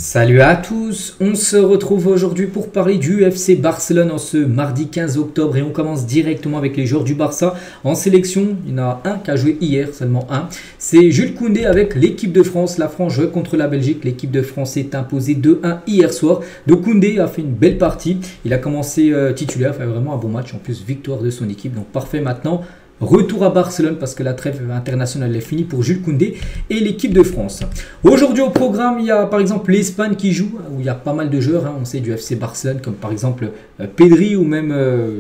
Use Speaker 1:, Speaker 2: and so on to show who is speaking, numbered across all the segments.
Speaker 1: Salut à tous, on se retrouve aujourd'hui pour parler du FC Barcelone en ce mardi 15 octobre et on commence directement avec les joueurs du Barça en sélection. Il y en a un qui a joué hier, seulement un. C'est Jules Koundé avec l'équipe de France. La France jouait contre la Belgique, l'équipe de France s'est imposée 2-1 hier soir. Donc Koundé a fait une belle partie, il a commencé titulaire, fait vraiment un bon match, en plus victoire de son équipe, donc parfait maintenant. Retour à Barcelone parce que la trêve internationale est finie pour Jules Koundé et l'équipe de France. Aujourd'hui au programme, il y a par exemple l'Espagne qui joue, où il y a pas mal de joueurs, on sait du FC Barcelone, comme par exemple Pedri ou même,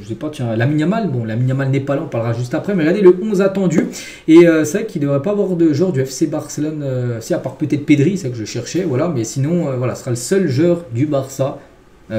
Speaker 1: je sais pas, tiens, Lamine Yamal. Bon, Lamine Yamal n'est pas là, on parlera juste après, mais regardez le 11 attendu. Et c'est vrai qu'il ne devrait pas avoir de joueur du FC Barcelone, si à part peut-être Pedri, c'est que je cherchais, voilà, mais sinon, voilà, ce sera le seul joueur du Barça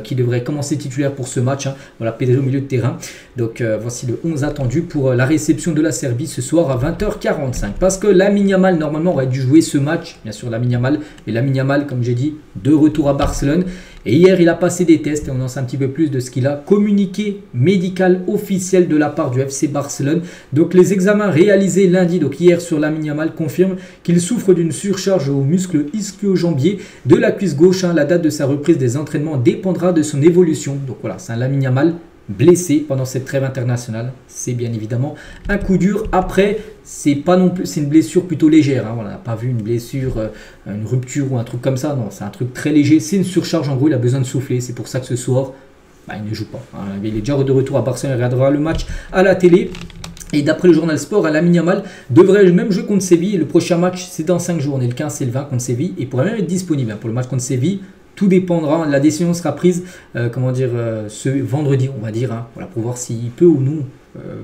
Speaker 1: qui devrait commencer titulaire pour ce match. Voilà, Pedri au milieu de terrain. Donc voici le 11 attendu pour la réception de la Serbie ce soir à 20h45. Parce que Lamine Yamal, normalement, aurait dû jouer ce match. Bien sûr, Lamine Yamal. Mais Lamine Yamal, comme j'ai dit, de retour à Barcelone. Et hier, il a passé des tests et on en sait un petit peu plus de ce qu'il a. Communiqué médical officiel de la part du FC Barcelone. Donc les examens réalisés lundi, donc hier sur Lamine Yamal, confirment qu'il souffre d'une surcharge au muscle ischio-jambier de la cuisse gauche. La date de sa reprise des entraînements dépendra de son évolution. Donc voilà, c'est un Lamine Yamal blessé pendant cette trêve internationale. C'est bien évidemment un coup dur. Après, c'est pas non plus, c'est une blessure plutôt légère. On n'a pas vu une blessure, une rupture ou un truc comme ça. Non, c'est un truc très léger. C'est une surcharge. En gros, il a besoin de souffler. C'est pour ça que ce soir, il ne joue pas. Il est déjà de retour à Barcelone. Il regardera le match à la télé. Et d'après le journal Sport, Lamine Yamal devrait même jouer contre Séville. Le prochain match, c'est dans 5 jours. On est le 15 et le 20 contre Séville. Et pourrait même être disponible pour le match contre Séville. Tout dépendra, la décision sera prise ce vendredi, on va dire, voilà, pour voir s'il peut ou non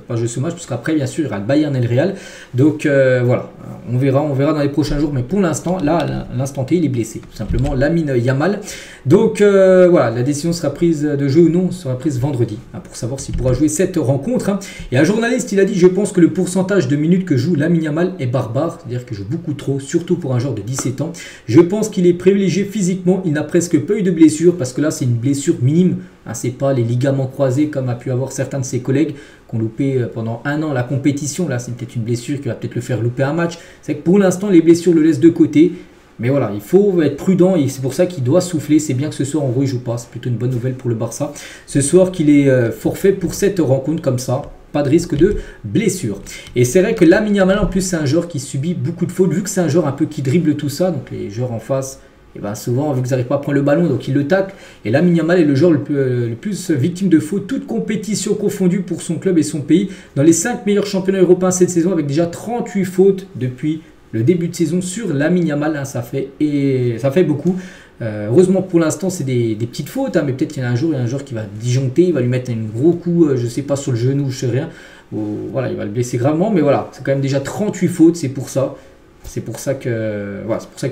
Speaker 1: pas jouer ce match, parce qu'après, bien sûr, il y aura le Bayern et le Real. Donc voilà, on verra dans les prochains jours, mais pour l'instant, là, à l'instant T, il est blessé, tout simplement, Lamine Yamal. Donc voilà, la décision sera prise de jouer ou non, sera prise vendredi, pour savoir s'il pourra jouer cette rencontre. Et un journaliste, il a dit, je pense que le pourcentage de minutes que joue Lamine Yamal est barbare, c'est-à-dire qu'il joue beaucoup trop, surtout pour un joueur de 17 ans. Je pense qu'il est privilégié physiquement, il n'a presque pas eu de blessure, parce que là, c'est une blessure minime. C'est pas les ligaments croisés comme a pu avoir certains de ses collègues qui ont loupé pendant un an la compétition. Là, c'est peut-être une blessure qui va peut-être le faire louper un match. C'est que pour l'instant, les blessures le laissent de côté. Mais voilà, il faut être prudent et c'est pour ça qu'il doit souffler. C'est bien que ce soir, en gros, il joue pas. C'est plutôt une bonne nouvelle pour le Barça. Ce soir, qu'il est forfait pour cette rencontre comme ça. Pas de risque de blessure. Et c'est vrai que Lamine Yamal, en plus, c'est un joueur qui subit beaucoup de fautes. Vu que c'est un joueur un peu qui dribble tout ça, donc les joueurs en face, et souvent, vu qu'ils n'arrivent pas à prendre le ballon, donc ils le taclent. Et Lamine Yamal est le joueur le plus victime de fautes, toute compétition confondue pour son club et son pays. Dans les 5 meilleurs championnats européens cette saison, avec déjà 38 fautes depuis le début de saison sur Lamine Yamal. Ça fait beaucoup. Heureusement pour l'instant, c'est des petites fautes, mais peut-être qu'il y a un joueur qui va disjoncter, il va lui mettre un gros coup, je ne sais pas, sur le genou, je sais rien. Voilà, il va le blesser gravement, mais voilà, c'est quand même déjà 38 fautes, c'est pour ça. C'est pour ça qu'il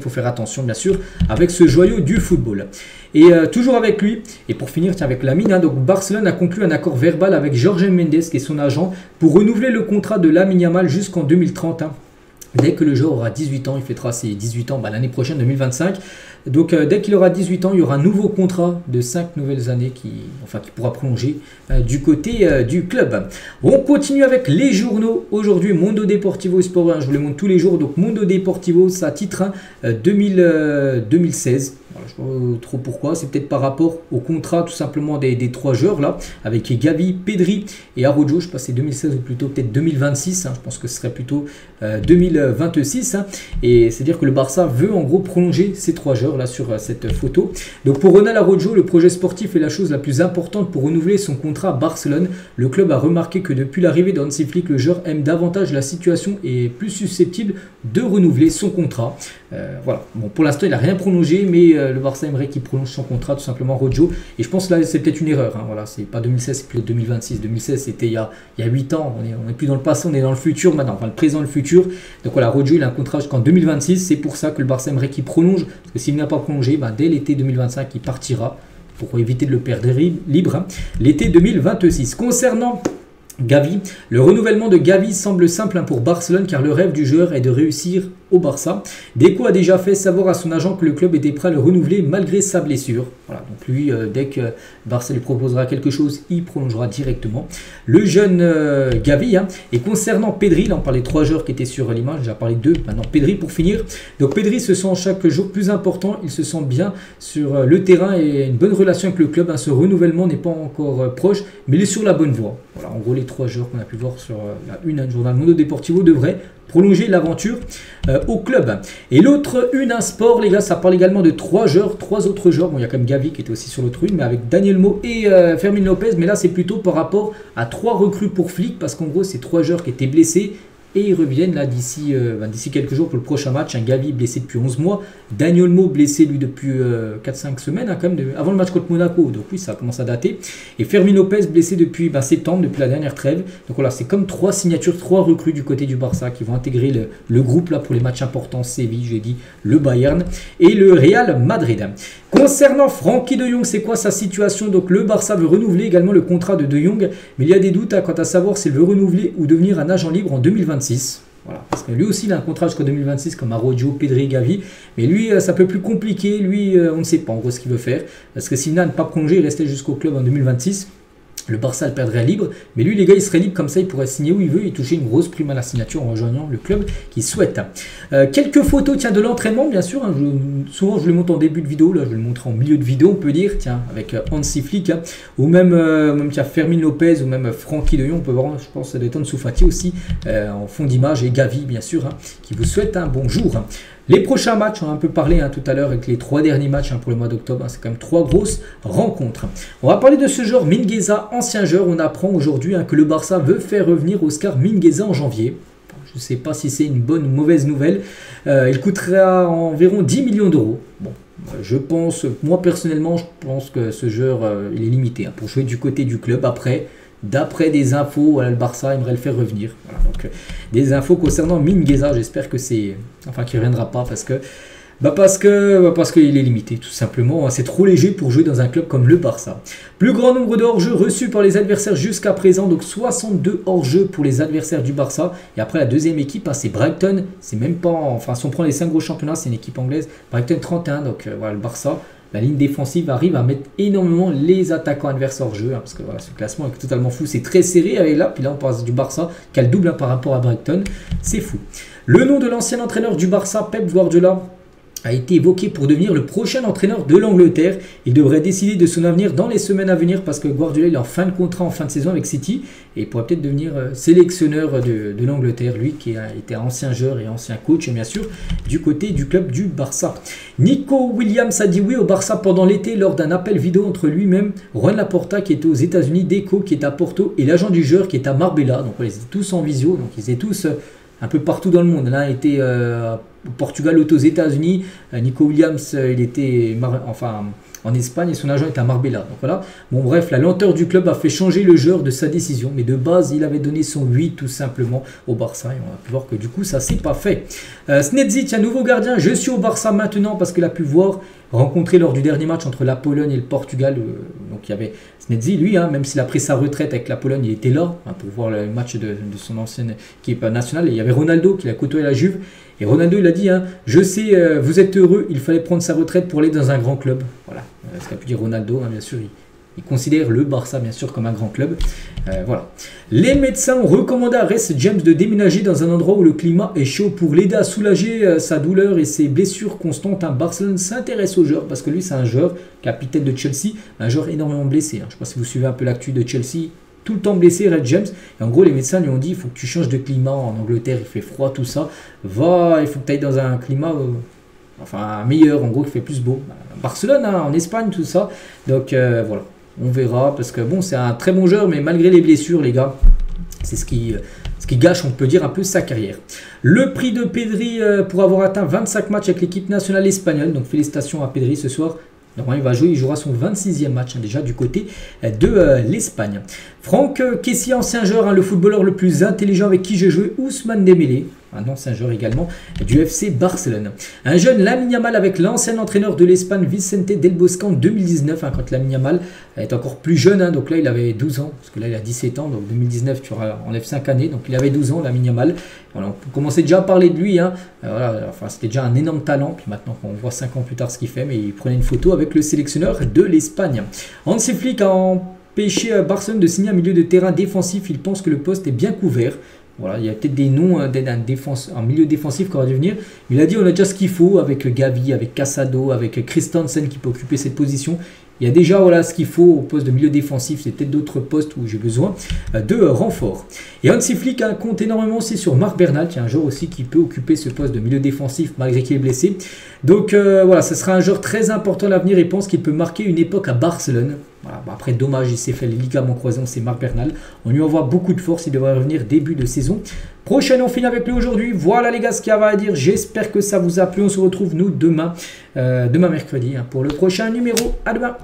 Speaker 1: faut faire attention, bien sûr, avec ce joyau du football. Et toujours avec lui, et pour finir, avec Lamine, donc Barcelone a conclu un accord verbal avec Jorge Mendes, qui est son agent, pour renouveler le contrat de Lamine Yamal jusqu'en 2030. Dès que le joueur aura 18 ans, il fêtera ses 18 ans l'année prochaine, 2025. Donc dès qu'il aura 18 ans, il y aura un nouveau contrat de 5 nouvelles années qui pourra prolonger du côté du club. On continue avec les journaux. Aujourd'hui, Mundo Deportivo Sport, je vous le montre tous les jours. Donc Mundo Deportivo, ça titre 2016. Voilà, je ne sais pas trop pourquoi. C'est peut-être par rapport au contrat tout simplement des 3 joueurs là, avec Gavi, Pedri et Araujo. Je ne sais pas si c'est 2016 ou plutôt peut-être 2026. Je pense que ce serait plutôt 2026. Et c'est-à-dire que le Barça veut en gros prolonger ces 3 joueurs là sur cette photo. Donc pour Ronald Araujo, le projet sportif est la chose la plus importante pour renouveler son contrat à Barcelone. Le club a remarqué que depuis l'arrivée d'Hansi Flick, le joueur aime davantage la situation et est plus susceptible de renouveler son contrat. Voilà. Bon, pour l'instant, il n'a rien prolongé, mais le Barça aimerait qu'il prolonge son contrat tout simplement, Araujo. Et je pense que là, c'est peut-être une erreur. Voilà, c'est pas 2016, c'est plus 2026. 2016, c'était il y a 8 ans. On est plus dans le passé, on est dans le futur maintenant. Le présent, le futur. Donc voilà, Araujo, il a un contrat jusqu'en 2026. C'est pour ça que le Barça aimerait qu'il prolonge. Parce que s'il n'a pas prolongé, dès l'été 2025, il partira pour éviter de le perdre libre. L'été 2026. Concernant Gavi, le renouvellement de Gavi semble simple pour Barcelone car le rêve du joueur est de réussir au Barça. Deco a déjà fait savoir à son agent que le club était prêt à le renouveler malgré sa blessure. Voilà, donc lui, dès que Barça lui proposera quelque chose, il prolongera directement. Le jeune Gavi, hein. Et concernant Pedri, là on parlait de 3 joueurs qui étaient sur l'image, j'ai parlé de 2, maintenant Pedri pour finir. Donc Pedri se sent chaque jour plus important, il se sent bien sur le terrain et une bonne relation avec le club. Hein. Ce renouvellement n'est pas encore proche, mais il est sur la bonne voie. Voilà, en gros les 3 joueurs qu'on a pu voir sur la une, un journal Mundo Deportivo devraient prolonger l'aventure au club. Et l'autre une, un sport, les gars, ça parle également de 3 autres joueurs. Bon, il y a quand même Gavi qui était aussi sur l'autre une, mais avec Daniel Mo et Fermin Lopez. Mais là, c'est plutôt par rapport à 3 recrues pour Flick, parce qu'en gros, c'est 3 joueurs qui étaient blessés. Et ils reviennent là d'ici quelques jours pour le prochain match. Un Gavi blessé depuis 11 mois. Daniel Mo blessé lui depuis 4-5 semaines, hein, quand même, avant le match contre Monaco. Donc oui, ça commence à dater. Et Fermin Lopez blessé depuis septembre, depuis la dernière trêve. Donc voilà, c'est comme 3 signatures, 3 recrues du côté du Barça qui vont intégrer le groupe là pour les matchs importants. Séville, j'ai dit, le Bayern et le Real Madrid. Concernant Frenkie de Jong, c'est quoi sa situation? Donc le Barça veut renouveler également le contrat de Jong, mais il y a des doutes quant à savoir s'il veut renouveler ou devenir un agent libre en 2026. Voilà, parce que lui aussi il a un contrat jusqu'en 2026 comme Araujo, Pedri, Gavi, mais lui c'est un peu plus compliqué, lui on ne sait pas en gros ce qu'il veut faire, parce que s'il n'a pas prolongé, il restait jusqu'au club en 2026. Le Barça le perdrait libre, mais lui les gars il serait libre, comme ça il pourrait signer où il veut et toucher une grosse prime à la signature en rejoignant le club qu'il souhaite. Quelques photos de l'entraînement bien sûr, hein, souvent je le montre en début de vidéo, là je vais le montrer en milieu de vidéo on peut dire, tiens avec Hansi Flick, hein, ou même Fermin Lopez ou même Frenkie de Jong, on peut voir je pense de Ansu Fati aussi en fond d'image, et Gavi bien sûr, hein, qui vous souhaite un bonjour. Les prochains matchs, on a un peu parlé tout à l'heure avec les 3 derniers matchs pour le mois d'octobre. C'est quand même 3 grosses rencontres. On va parler de ce joueur Mingueza, ancien joueur. On apprend aujourd'hui que le Barça veut faire revenir Oscar Mingueza en janvier. Je ne sais pas si c'est une bonne ou mauvaise nouvelle. Il coûtera environ 10 millions d'euros. Bon, je pense, moi personnellement, je pense que ce joueur il est limité pour jouer du côté du club. Après, d'après des infos, voilà, le Barça aimerait le faire revenir. Voilà, donc, des infos concernant Mingueza, j'espère que c'est, enfin, qu'il ne reviendra pas parce qu'il est limité, tout simplement. C'est trop léger pour jouer dans un club comme le Barça. Plus grand nombre de hors-jeux reçus par les adversaires jusqu'à présent, donc 62 hors-jeux pour les adversaires du Barça. Et après, la deuxième équipe, c'est Brighton. C'est même pas, enfin, si on prend les 5 gros championnats, c'est une équipe anglaise. Brighton 31, donc voilà, le Barça. La ligne défensive arrive à mettre énormément les attaquants adverses hors jeu, parce que voilà, ce classement est totalement fou, c'est très serré, et là, puis là on passe du Barça qui a le double par rapport à Brighton, c'est fou. Le nom de l'ancien entraîneur du Barça, Pep Guardiola, a été évoqué pour devenir le prochain entraîneur de l'Angleterre. Il devrait décider de son avenir dans les semaines à venir parce que Guardiola est en fin de contrat en fin de saison avec City et il pourrait peut-être devenir sélectionneur de l'Angleterre, lui qui a été ancien joueur et ancien coach bien sûr du côté du club du Barça. Nico Williams a dit oui au Barça pendant l'été lors d'un appel vidéo entre lui-même, Juan Laporta qui était aux États-Unis, Deco qui est à Porto et l'agent du joueur qui est à Marbella. Donc ils étaient tous en visio, donc ils étaient tous un peu partout dans le monde. L'un était au Portugal, l'autre aux États-Unis. Nico Williams, il était en Espagne et son agent était à Marbella. Donc voilà. Bon bref, la lenteur du club a fait changer le joueur de sa décision. Mais de base, il avait donné son 8 tout simplement au Barça. Et on a pu voir que du coup, ça s'est pas fait. Snedzic, un nouveau gardien. Je suis au Barça maintenant parce qu'il a pu voir rencontré lors du dernier match entre la Pologne et le Portugal. Donc il y avait Snedzic, lui, même s'il a pris sa retraite avec la Pologne, il était là pour voir le match de son ancienne équipe nationale. Et il y avait Ronaldo qui l'a côtoyé à la Juve. Et Ronaldo, il a dit, je sais, vous êtes heureux, il fallait prendre sa retraite pour aller dans un grand club. Voilà, ce qu'a pu dire Ronaldo, bien sûr, il considère le Barça, bien sûr, comme un grand club. Voilà. Les médecins ont recommandé à Reece James de déménager dans un endroit où le climat est chaud pour l'aider à soulager sa douleur et ses blessures constantes. Barcelone s'intéresse au joueur parce que lui, c'est un joueur capitaine de Chelsea, un joueur énormément blessé. Je ne sais pas si vous suivez un peu l'actu de Chelsea. Tout le temps blessé, Reece James. Et en gros, les médecins lui ont dit il faut que tu changes de climat. En Angleterre, il fait froid, tout ça. Il faut que tu ailles dans un climat meilleur, en gros, qui fait plus beau. Barcelone, en Espagne, tout ça. Donc voilà, on verra. Parce que bon, c'est un très bon joueur, mais malgré les blessures, les gars, c'est ce qui gâche, on peut dire, un peu sa carrière. Le prix de Pedri pour avoir atteint 25 matchs avec l'équipe nationale espagnole. Donc félicitations à Pedri ce soir. Normalement, il jouera son 26e match déjà du côté de l'Espagne. Franck Kessie, ancien joueur, le footballeur le plus intelligent avec qui j'ai joué, Ousmane Dembélé. un ancien joueur également du FC Barcelone. Un jeune Lamine Yamal avec l'ancien entraîneur de l'Espagne Vicente Del Bosque en 2019, hein, quand Lamine Yamal est encore plus jeune, hein, donc là il avait 12 ans, parce que là il a 17 ans, donc 2019 tu enlèves 5 années, donc il avait 12 ans Lamine Yamal. Voilà, on commençait déjà à parler de lui, hein. Voilà, enfin, c'était déjà un énorme talent, puis maintenant on voit 5 ans plus tard ce qu'il fait, mais il prenait une photo avec le sélectionneur de l'Espagne. Hansi Flick a empêché Barcelone de signer un milieu de terrain défensif, il pense que le poste est bien couvert. Voilà, il y a peut-être des noms un milieu défensif qui aurait dû venir. Il a dit on a déjà ce qu'il faut avec Gavi, avec Casado, avec Christensen qui peut occuper cette position. Il y a déjà voilà, ce qu'il faut au poste de milieu défensif. C'est peut-être d'autres postes où j'ai besoin de renfort. Et Hansi Flick compte énormément aussi sur Marc Bernal, qui est un joueur aussi qui peut occuper ce poste de milieu défensif malgré qu'il est blessé. Donc voilà, ce sera un joueur très important à l'avenir et pense qu'il peut marquer une époque à Barcelone. Voilà, bah après, dommage, il s'est fait les ligaments croisés, c'est Marc Bernal. On lui envoie beaucoup de force, il devrait revenir début de saison prochaine. On finit avec lui aujourd'hui. Voilà les gars ce qu'il y avait à dire. J'espère que ça vous a plu. On se retrouve nous demain mercredi, hein, pour le prochain numéro. À demain.